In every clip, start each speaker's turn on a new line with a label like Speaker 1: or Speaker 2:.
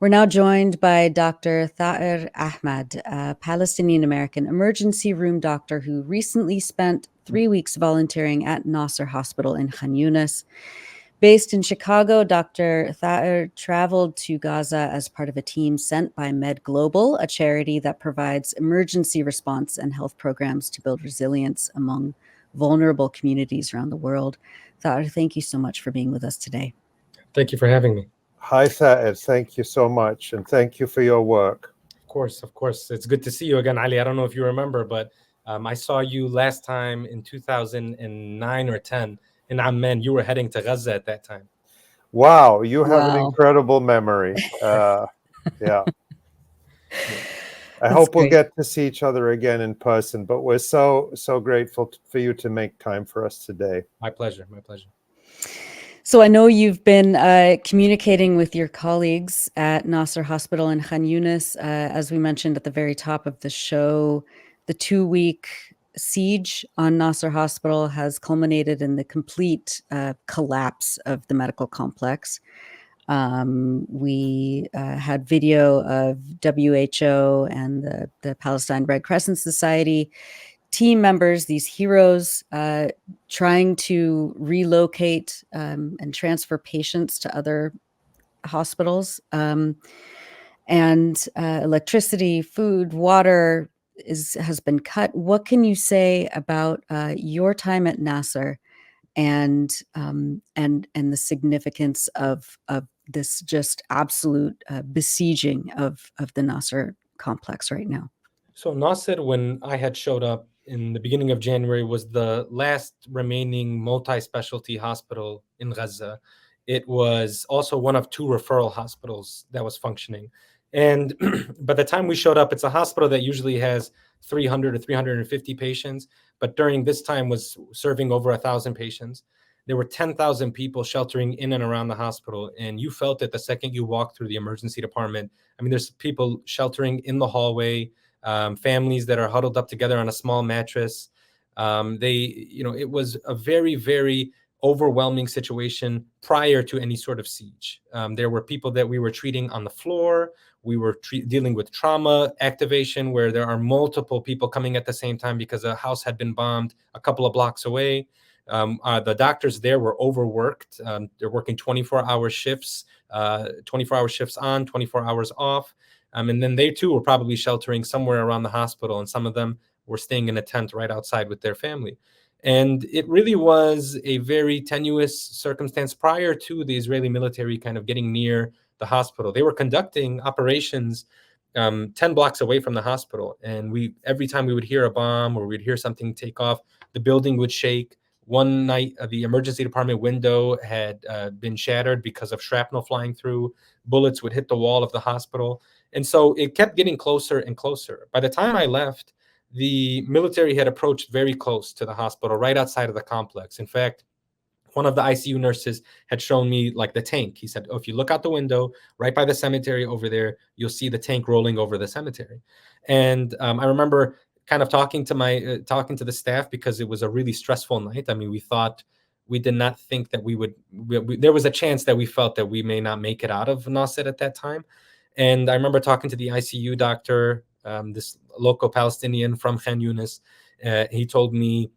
Speaker 1: We're now joined by Dr. 𝐓𝐡𝐞 Ahmad, a Palestinian American emergency room doctor who recently spent 3 weeks volunteering at Nasser Hospital in Khan Younis. Based in Chicago, Dr. 𝐓𝐡𝐞 traveled to Gaza as part of a team sent by MedGlobal, a charity that provides emergency response and health programs to build resilience among vulnerable communities around the world. 𝐓𝐡𝐞, thank you so much for being with us today.
Speaker 2: Thank you for having me.
Speaker 3: Hi, 𝐓𝐡𝐞. Thank you so much, and thank you for your work.
Speaker 2: Of course. It's good to see you again, Ali. I don't know if you remember, but I saw you last time in 2009 or 10 in Amman. You were heading to Gaza at that time.
Speaker 3: Wow, you have an incredible memory. Yeah. I hope we'll get to see each other again in person, but we're so grateful for you to make time for us today.
Speaker 2: My pleasure. My pleasure.
Speaker 1: So I know you've been communicating with your colleagues at Nasser Hospital in Khan Younis. As we mentioned at the very top of the show, the 2-week siege on Nasser Hospital has culminated in the complete collapse of the medical complex. We had video of WHO and the Palestine Red Crescent Society team members, these heroes, trying to relocate and transfer patients to other hospitals. And electricity, food, water has been cut. What can you say about your time at Nasser and the significance of this just absolute besieging of the Nasser complex right now?
Speaker 2: So Nasser, when I had showed up in the beginning of January, was the last remaining multi-specialty hospital in Gaza. It was also one of 2 referral hospitals that was functioning. And by the time we showed up, it's a hospital that usually has 300 or 350 patients, but during this time was serving over 1,000 patients. There were 10,000 people sheltering in and around the hospital, and you felt it the second you walked through the emergency department. I mean, there's people sheltering in the hallway, families that are huddled up together on a small mattress. It was a very, very overwhelming situation prior to any sort of siege. There were people that we were treating on the floor. We were dealing with trauma activation, where there are multiple people coming at the same time because a house had been bombed a couple of blocks away. The doctors there were overworked. They're working 24-hour shifts, 24-hour shifts on, 24 hours off. And then they too were probably sheltering somewhere around the hospital, and some of them were staying in a tent right outside with their family. And it really was a very tenuous circumstance prior to the Israeli military kind of getting near the hospital. They were conducting operations 10 blocks away from the hospital. And every time we would hear a bomb or we'd hear something take off, the building would shake. One night, the emergency department window had been shattered because of shrapnel flying through. Bullets would hit the wall of the hospital. And so it kept getting closer and closer. By the time I left, the military had approached very close to the hospital, right outside of the complex. In fact, one of the ICU nurses had shown me like the tank. He said, "Oh, if you look out the window right by the cemetery over there, you'll see the tank rolling over the cemetery." And I remember kind of talking to the staff, because it was a really stressful night. I mean, we did not think that there was a chance that we felt that we may not make it out of Nasser at that time. And I remember talking to the ICU doctor, this local Palestinian from Khan Younis. He told me,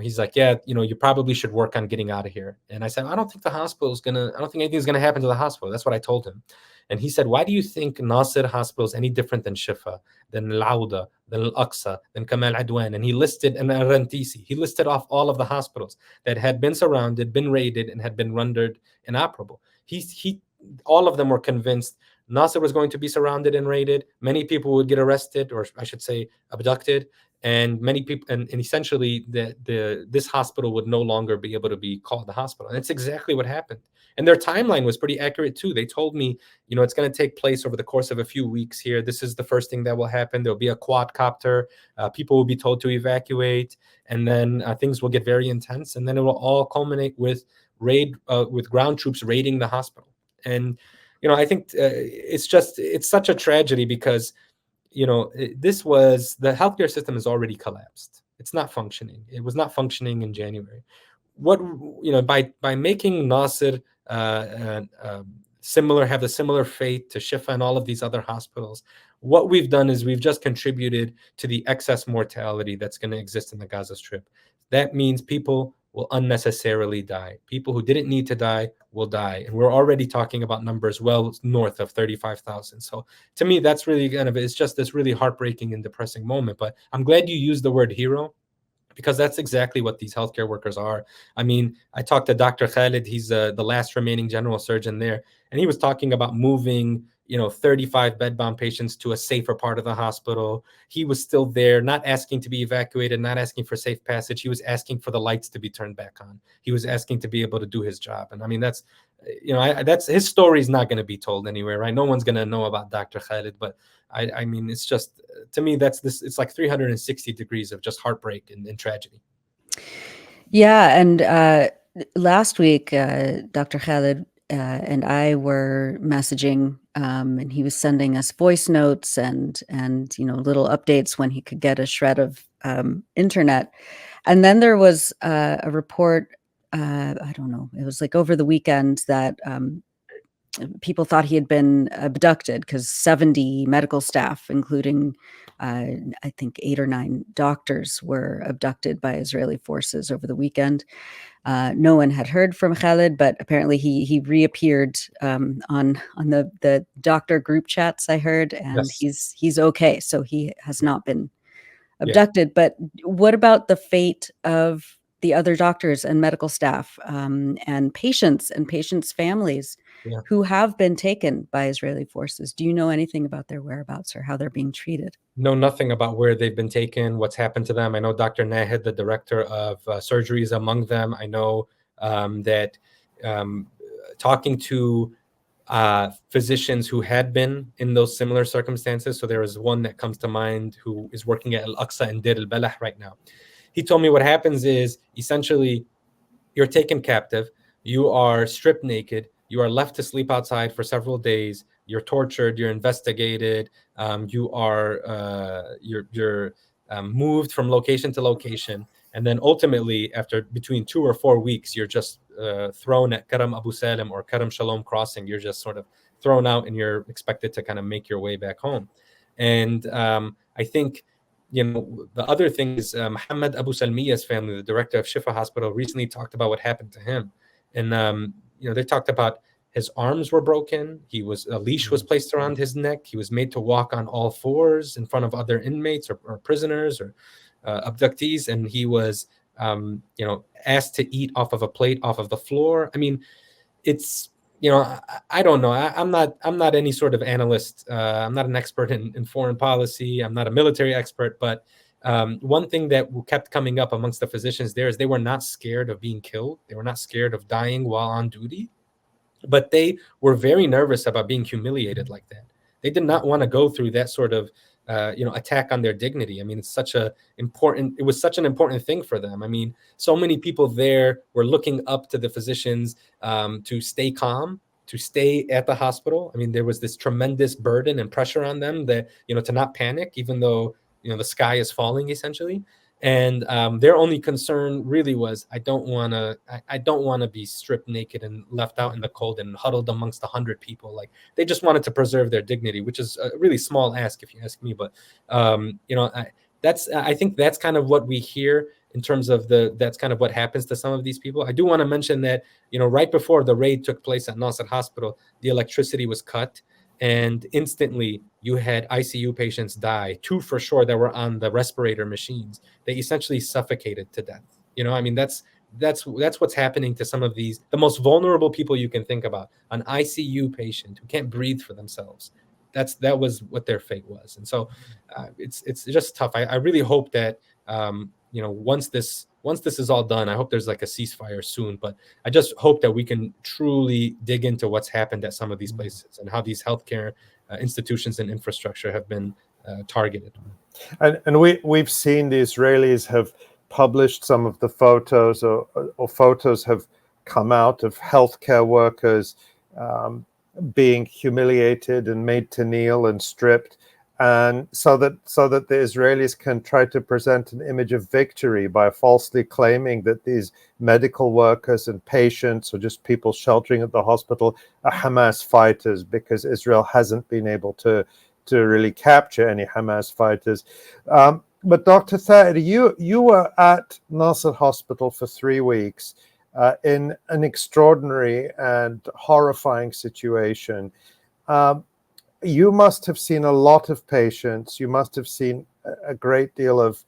Speaker 2: he's like, "Yeah, you probably should work on getting out of here." And I said, I don't think anything's gonna happen to the hospital. That's what I told him. And he said, "Why do you think Nasser Hospital is any different than Shifa, than Al-Awda, than Al-Aqsa, than Kamal Adwan?" And he listed He listed off all of the hospitals that had been surrounded, been raided, and had been rendered inoperable. All of them were convinced Nasser was going to be surrounded and raided. Many people would get arrested, or I should say abducted, and many people, and essentially this hospital would no longer be able to be called the hospital. And that's exactly what happened. And their timeline was pretty accurate too. They told me, it's going to take place over the course of a few weeks here. This is the first thing that will happen. There'll be a quadcopter. People will be told to evacuate, and then things will get very intense. And then it will all culminate with ground troops raiding the hospital. And I think it's such a tragedy, because the healthcare system has already collapsed. It's not functioning. It was not functioning in January. By making Nasser have the similar fate to Shifa and all of these other hospitals. What we've done is we've just contributed to the excess mortality that's going to exist in the Gaza Strip. That means people will unnecessarily die. People who didn't need to die will die. And we're already talking about numbers well north of 35,000. So to me, that's really it's just this really heartbreaking and depressing moment. But I'm glad you used the word hero, because that's exactly what these healthcare workers are. I mean, I talked to Dr. Khalid, he's the last remaining general surgeon there, and he was talking about moving 35 bed-bound patients to a safer part of the hospital. He was still there, not asking to be evacuated, not asking for safe passage. He was asking for the lights to be turned back on. He was asking to be able to do his job. And I mean, that's, that's his story is not going to be told anywhere, right? No one's going to know about Dr. Khalid, but I mean, it's just, to me, it's like 360 degrees of just heartbreak and tragedy.
Speaker 1: Yeah. And last week, Dr. Khalid and I were messaging, and he was sending us voice notes and little updates when he could get a shred of internet. And then there was a report, I don't know, it was like over the weekend that people thought he had been abducted, because 70 medical staff, including I think 8 or 9 doctors, were abducted by Israeli forces over the weekend. No one had heard from Khalid, but apparently he reappeared on the doctor group chats, I heard, and
Speaker 2: Yes.
Speaker 1: he's okay. So he has not been abducted. But what about the fate of the other doctors and medical staff, and patients' families who have been taken by Israeli forces? Do you know anything about their whereabouts or how they're being treated?
Speaker 2: Know nothing about where they've been taken, what's happened to them. I know Dr. Nahid, the director of surgery, is among them. I know that talking to physicians who had been in those similar circumstances. So there is one that comes to mind who is working at Al-Aqsa in Deir al-Balah right now. He told me what happens is essentially you're taken captive, you are stripped naked, you are left to sleep outside for several days, you're tortured, you're investigated, you're moved from location to location, and then ultimately, after between 2 or 4 weeks, you're just thrown at Karam Abu Salim or Karam Shalom crossing. You're just sort of thrown out, and you're expected to kind of make your way back home. And I think, the other thing is Muhammad Abu Salmiya's family, the director of Shifa Hospital, recently talked about what happened to him. And, they talked about his arms were broken. A leash was placed around his neck. He was made to walk on all fours in front of other inmates or prisoners or abductees. And he was, asked to eat off of a plate off of the floor. I mean, it's, I don't know. I'm not any sort of analyst. I'm not an expert in foreign policy. I'm not a military expert. But one thing that kept coming up amongst the physicians there is they were not scared of being killed. They were not scared of dying while on duty. But they were very nervous about being humiliated like that. They did not want to go through that sort of attack on their dignity. I mean, it was such an important thing for them. I mean, so many people there were looking up to the physicians to stay calm, to stay at the hospital. I mean, there was this tremendous burden and pressure on them that, to not panic, even though, the sky is falling essentially. And their only concern really was, I don't want to be stripped naked and left out in the cold and huddled amongst 100 people. Like, they just wanted to preserve their dignity, which is a really small ask if you ask me. But I think that's kind of what we hear in terms of that's kind of what happens to some of these people. I do want to mention that, right before the raid took place at Nasser Hospital, the electricity was cut. And instantly you had ICU patients die, 2 for sure that were on the respirator machines. They essentially suffocated to death. I mean, that's what's happening to some of the most vulnerable people you can think about. An ICU patient who can't breathe for themselves. That was what their fate was. And so it's just tough. I really hope that once this is all done, I hope there's like a ceasefire soon. But I just hope that we can truly dig into what's happened at some of these places and how these healthcare institutions and infrastructure have been targeted.
Speaker 3: And we've seen the Israelis have published some of the photos, or photos have come out of healthcare workers being humiliated and made to kneel and stripped. and so that the Israelis can try to present an image of victory by falsely claiming that these medical workers and patients, or just people sheltering at the hospital, are Hamas fighters, because Israel hasn't been able to really capture any Hamas fighters. But Dr. Thaer, you were at Nasser Hospital for 3 weeks in an extraordinary and horrifying situation. You must have seen a lot of patients. You must have seen a great deal of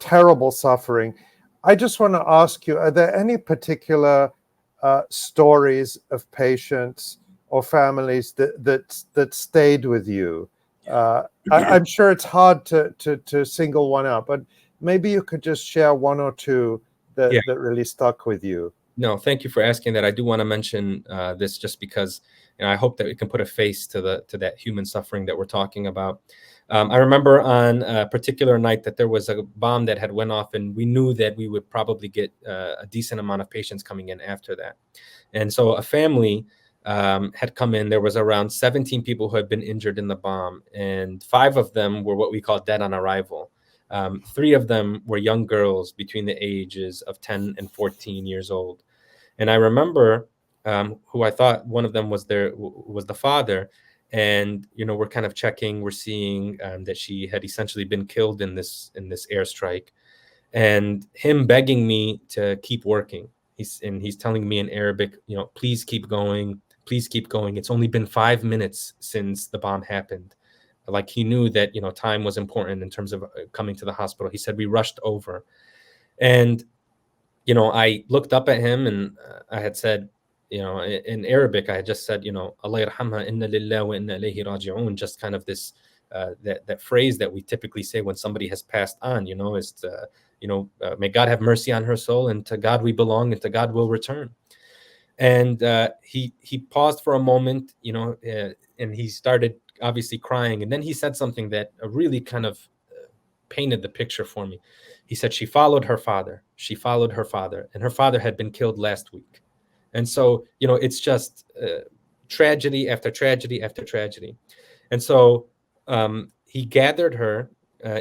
Speaker 3: terrible suffering. I just want to ask you, are there any particular stories of patients or families that stayed with you? I'm sure it's hard to single one out, but maybe you could just share one or two that really stuck with you.
Speaker 2: No, thank you for asking that. I do want to mention this just because I hope that we can put a face to that human suffering that we're talking about. I remember on a particular night that there was a bomb that had went off, and we knew that we would probably get a decent amount of patients coming in after that. And so a family had come in. There was around 17 people who had been injured in the bomb, and 5 of them were what we call dead on arrival. 3 of them were young girls between the ages of 10 and 14 years old. And I remember who I thought one of them was the father. And, we're kind of checking, we're seeing that she had essentially been killed in this airstrike, and him begging me to keep working. He's telling me in Arabic, please keep going. Please keep going. It's only been 5 minutes since the bomb happened. Like, he knew that, time was important in terms of coming to the hospital. He said, we rushed over. And, I looked up at him, and I had said, in Arabic, I had just said, Allah yarhamha, inna lillah wa inna ilayhi raji'un, just kind of this, that phrase that we typically say when somebody has passed on, is, may God have mercy on her soul, and to God we belong, and to God we'll return. And he paused for a moment, and he started obviously crying. And then he said something that really kind of painted the picture for me. He said, she followed her father. She followed her father, and her father had been killed last week. And so, it's just tragedy after tragedy after tragedy. And so he gathered her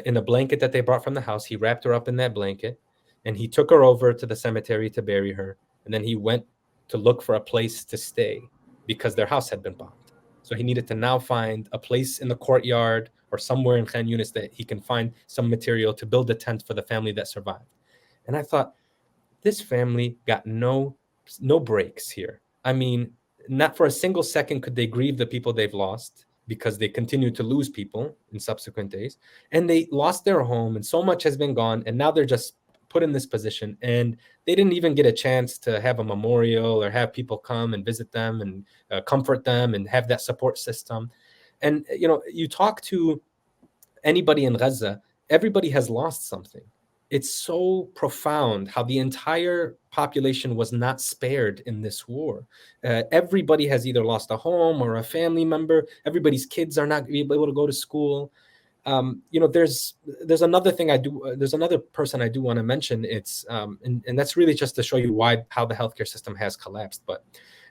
Speaker 2: in a blanket that they brought from the house. He wrapped her up in that blanket, and he took her over to the cemetery to bury her. And then he went to look for a place to stay because their house had been bombed. So he needed to now find a place in the courtyard or somewhere in Khan Younis that he can find some material to build a tent for the family that survived. And I thought, this family got no breaks here. I mean, not for a single second could they grieve the people they've lost, because they continue to lose people in subsequent days. And they lost their home, and so much has been gone. And now they're just put in this position, and they didn't even get a chance to have a memorial or have people come and visit them and comfort them and have that support system. And, you talk to anybody in Gaza, everybody has lost something. It's so profound how the entire population was not spared in this war. Everybody has either lost a home or a family member. Everybody's kids are not able to go to school. There's another thing there's another person I do want to mention. It's and that's really just to show you how the healthcare system has collapsed. But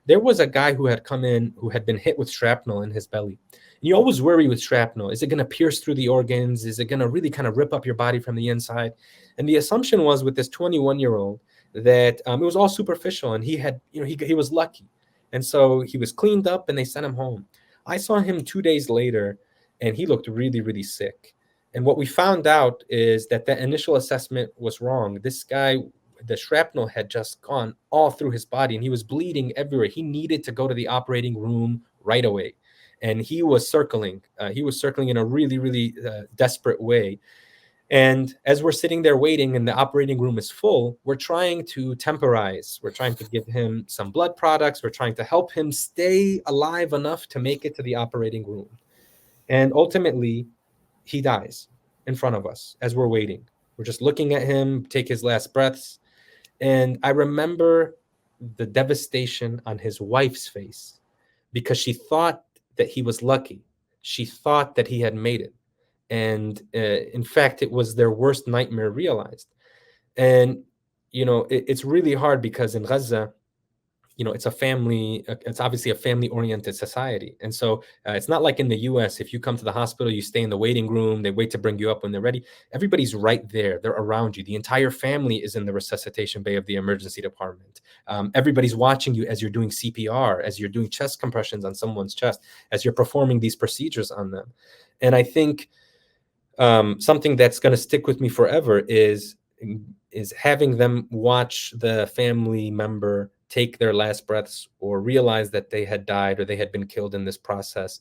Speaker 2: there was a guy who had come in who had been hit with shrapnel in his belly. And you always worry with shrapnel. Is it going to pierce through the organs? Is it going to really kind of rip up your body from the inside? And the assumption was with this 21-year-old that it was all superficial, and he had, he was lucky. And so he was cleaned up, and they sent him home. I saw him 2 days later, and he looked really, really sick. And what we found out is that initial assessment was wrong. This guy, the shrapnel had just gone all through his body, and he was bleeding everywhere. He needed to go to the operating room right away. And he was circling in a really, really desperate way. And as we're sitting there waiting and the operating room is full, we're trying to temporize. We're trying to give him some blood products. We're trying to help him stay alive enough to make it to the operating room. And ultimately, he dies in front of us as we're waiting. We're just looking at him take his last breaths. And I remember the devastation on his wife's face, because she thought that he was lucky. She thought that he had made it. And in fact, it was their worst nightmare realized. And, it's really hard because in Gaza, it's it's obviously a family-oriented society. And so it's not like in the US, if you come to the hospital, you stay in the waiting room, they wait to bring you up when they're ready. Everybody's right there. They're around you. The entire family is in the resuscitation bay of the emergency department. Everybody's watching you as you're doing CPR, as you're doing chest compressions on someone's chest, as you're performing these procedures on them. And I think something that's going to stick with me forever is having them watch the family member take their last breaths or realize that they had died or they had been killed in this process,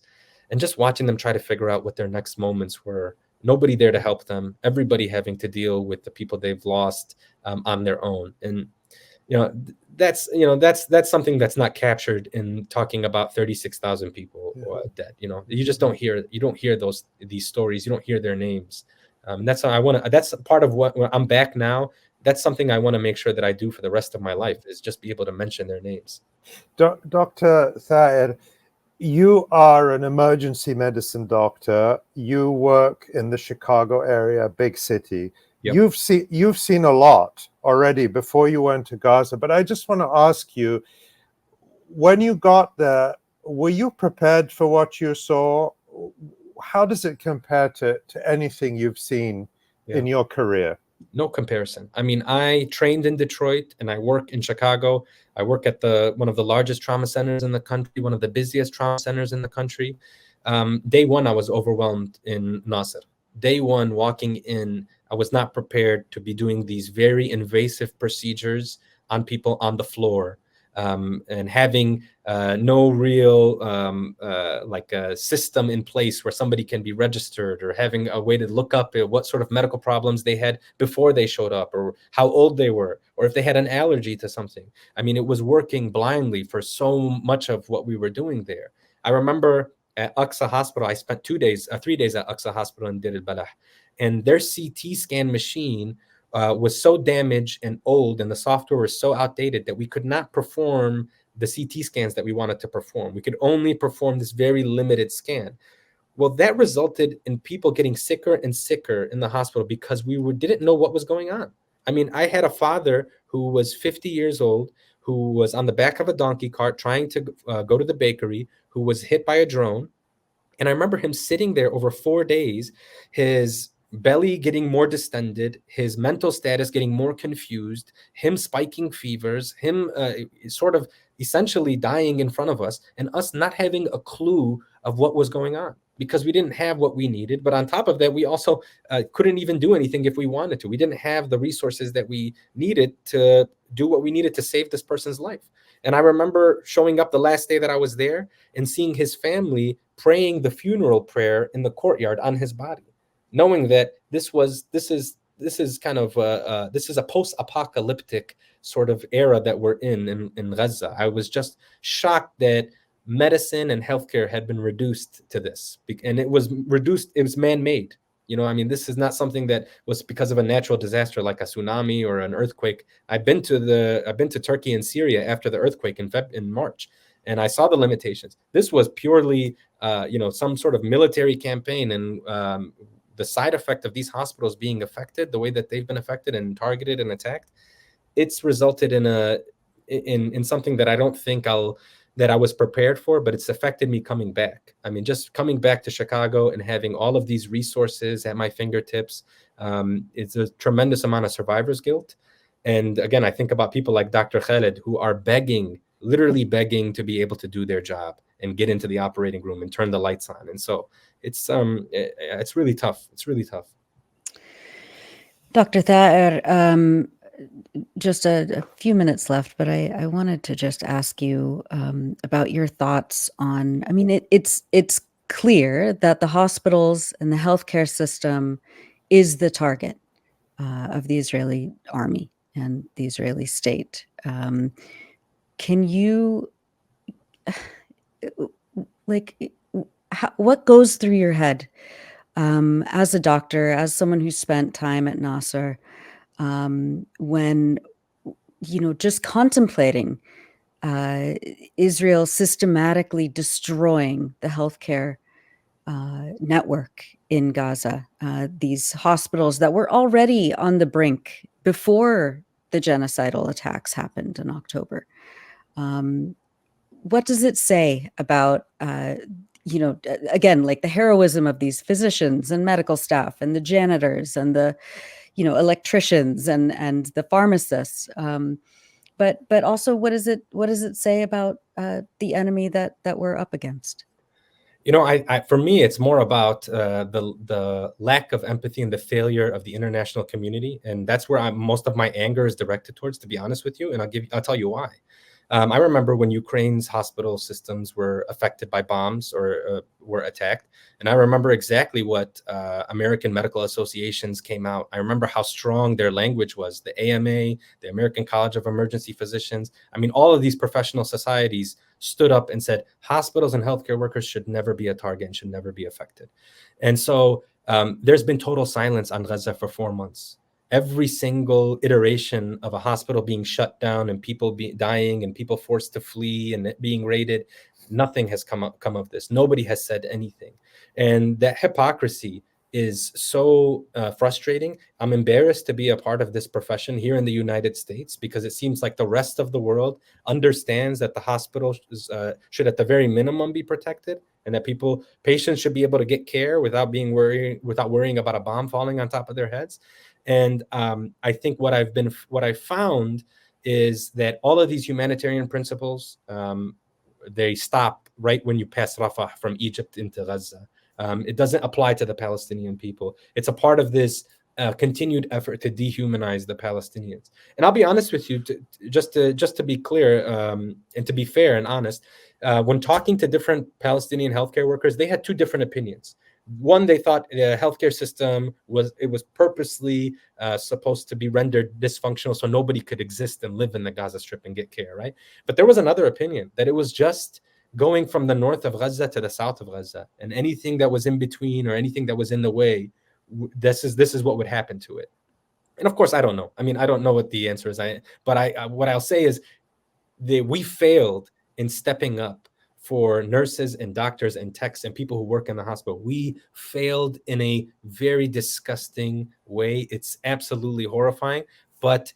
Speaker 2: and just watching them try to figure out what their next moments were. Nobody there to help them, everybody having to deal with the people they've lost on their own. And that's something that's not captured in talking about 36,000 people dead. You just don't hear these stories. You don't hear their names. That's how that's part of what, when I'm back now, that's something I want to make sure that I do for the rest of my life, is just be able to mention their names.
Speaker 3: Dr. Thaer, you are an emergency medicine doctor. You work in the Chicago area, big city. Yep. You've seen a lot already before you went to Gaza, but I just want to ask you, when you got there, were you prepared for what you saw? How does it compare to anything you've seen in your career?
Speaker 2: No comparison. I mean, I trained in Detroit and I work in Chicago. I work at one of the largest trauma centers in the country, one of the busiest trauma centers in the country. Day one, I was overwhelmed in Nasser. Day one, walking in, I was not prepared to be doing these very invasive procedures on people on the floor, and having no real like a system in place where somebody can be registered, or having a way to look up at what sort of medical problems they had before they showed up, or how old they were, or if they had an allergy to something. I mean, it was working blindly for so much of what we were doing there. I remember at 𝐓𝐡𝐞 Hospital, I spent 3 days at 𝐓𝐡𝐞 Hospital in Deir al-Balah, and their CT scan machine was so damaged and old, and the software was so outdated that we could not perform the CT scans that we wanted to perform. We could only perform this very limited scan. Well, that resulted in people getting sicker and sicker in the hospital because we didn't know what was going on. I mean, I had a father who was 50 years old, who was on the back of a donkey cart trying to go to the bakery, who was hit by a drone. And I remember him sitting there over 4 days, his belly getting more distended, his mental status getting more confused, him spiking fevers, him sort of essentially dying in front of us, and us not having a clue of what was going on because we didn't have what we needed. But on top of that, we also couldn't even do anything if we wanted to. We didn't have the resources that we needed to do what we needed to save this person's life. And I remember showing up the last day that I was there and seeing his family praying the funeral prayer in the courtyard on his body, knowing that this is kind of this is a post-apocalyptic sort of era that we're in Gaza. I was just shocked that medicine and healthcare had been reduced to this, and it was man-made. I mean, this is not something that was because of a natural disaster like a tsunami or an earthquake. I've been to Turkey and Syria after the earthquake in March, and I saw the limitations. This was purely some sort of military campaign, and the side effect of these hospitals being affected the way that they've been affected and targeted and attacked, it's resulted in something that I don't think that I was prepared for, but it's affected me coming back. I mean, just coming back to Chicago and having all of these resources at my fingertips, it's a tremendous amount of survivor's guilt. And again, I think about people like Dr. Khaled, who are literally begging to be able to do their job and get into the operating room and turn the lights on. And so it's really tough. It's really tough.
Speaker 1: Dr. Thaer, just a few minutes left, but I wanted to just ask you about your thoughts on, I mean, it's clear that the hospitals and the healthcare system is the target of the Israeli army and the Israeli state. Can you, what goes through your head as a doctor, as someone who spent time at Nasser, when, just contemplating Israel systematically destroying the healthcare network in Gaza, these hospitals that were already on the brink before the genocidal attacks happened in October. What does it say about, again, like the heroism of these physicians and medical staff and the janitors and the, electricians and the pharmacists? But also, what does it say about the enemy that we're up against?
Speaker 2: For me, it's more about the lack of empathy and the failure of the international community, and that's where most of my anger is directed towards, to be honest with you. And I'll tell you why. I remember when Ukraine's hospital systems were affected by bombs or were attacked, and I remember exactly what American medical associations came out. I remember how strong their language was. The AMA, the American College of Emergency Physicians. I mean, all of these professional societies stood up and said hospitals and healthcare workers should never be a target and should never be affected. And so there's been total silence on Gaza for 4 months. Every single iteration of a hospital being shut down and people dying and people forced to flee and being raided, nothing has come of this. Nobody has said anything. And that hypocrisy is so frustrating. I'm embarrassed to be a part of this profession here in the United States, because it seems like the rest of the world understands that the hospital should at the very minimum be protected, and that patients should be able to get care without worrying about a bomb falling on top of their heads. And I think what I found is that all of these humanitarian principles, they stop right when you pass Rafah from Egypt into Gaza. It doesn't apply to the Palestinian people. It's a part of this continued effort to dehumanize the Palestinians. And I'll be honest with you, just to be clear and to be fair and honest, when talking to different Palestinian healthcare workers, they had two different opinions. One, they thought the healthcare system was purposely supposed to be rendered dysfunctional so nobody could exist and live in the Gaza Strip and get care, right? But there was another opinion that it was just going from the north of Gaza to the south of Gaza, and anything that was in between or anything that was in the way, this is what would happen to it. And of course, I don't know. I mean, I don't know what the answer is. But what I'll say is we failed in stepping up for nurses and doctors and techs and people who work in the hospital. We failed in a very disgusting way. It's absolutely horrifying. But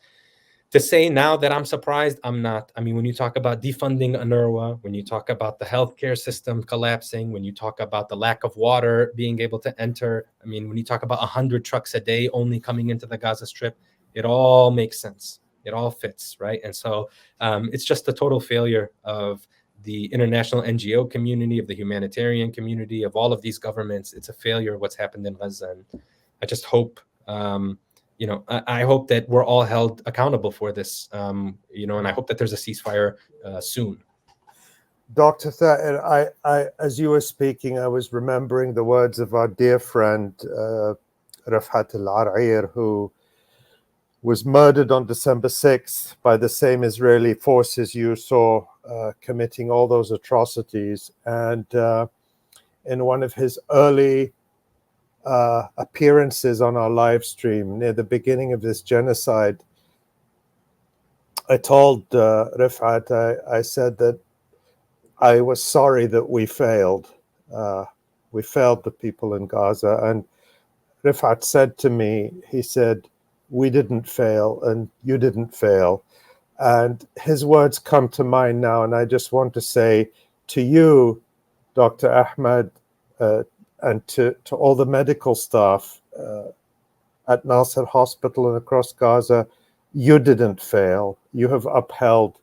Speaker 2: to say now that I'm surprised, I'm not. I mean, when you talk about defunding UNRWA, when you talk about the healthcare system collapsing, when you talk about the lack of water being able to enter, I mean, when you talk about 100 trucks a day only coming into the Gaza Strip, it all makes sense. It all fits, right? And so it's just a total failure of the international NGO community, of the humanitarian community, of all of these governments. It's a failure of what's happened in Gaza. And I just hope, I hope that we're all held accountable for this, and I hope that there's a ceasefire soon.
Speaker 3: Dr. Thaher, I, as you were speaking, I was remembering the words of our dear friend, 𝐓𝐡𝐞 𝐄𝐥𝐞𝐜, who was murdered on December 6th by the same Israeli forces you saw committing all those atrocities. And in one of his early appearances on our live stream near the beginning of this genocide, I told 𝐓𝐡𝐞, I said that I was sorry that we failed. We failed the people in Gaza. And 𝐓𝐡𝐞 said to me, he said, we didn't fail and you didn't fail. And his words come to mind now. And I just want to say to you, Dr. Ahmad, and to all the medical staff at Nasser Hospital and across Gaza, you didn't fail. You have upheld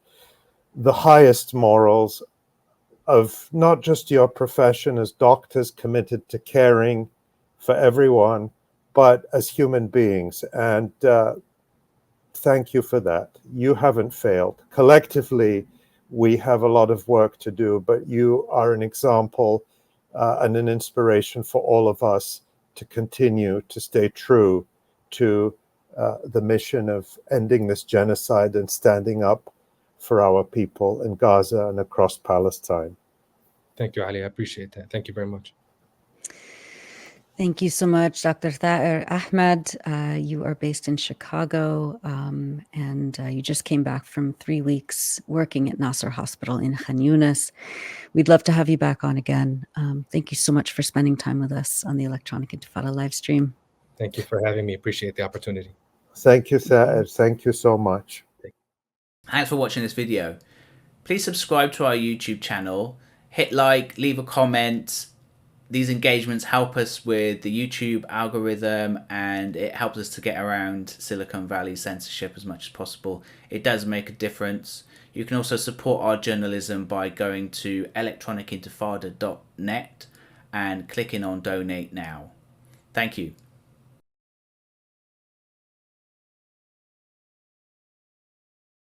Speaker 3: the highest morals of not just your profession as doctors committed to caring for everyone, but as human beings. And thank you for that. You haven't failed. Collectively, we have a lot of work to do, but you are an example and an inspiration for all of us to continue to stay true to the mission of ending this genocide and standing up for our people in Gaza and across Palestine.
Speaker 2: Thank you, Ali. I appreciate that. Thank you very much.
Speaker 1: Thank you so much, Dr. Thaher Ahmad. You are based in Chicago, and you just came back from 3 weeks working at Nasser Hospital in Khan Younis. We'd love to have you back on again. Thank you so much for spending time with us on the Electronic Intifada live stream.
Speaker 2: Thank you for having me. Appreciate the opportunity.
Speaker 3: Thank you, Thaher. Thank you so much.
Speaker 4: Thanks for watching this video. Please subscribe to our YouTube channel, hit like, leave a comment. These engagements help us with the YouTube algorithm, and it helps us to get around Silicon Valley censorship as much as possible. It does make a difference. You can also support our journalism by going to electronicintifada.net and clicking on donate now. Thank you.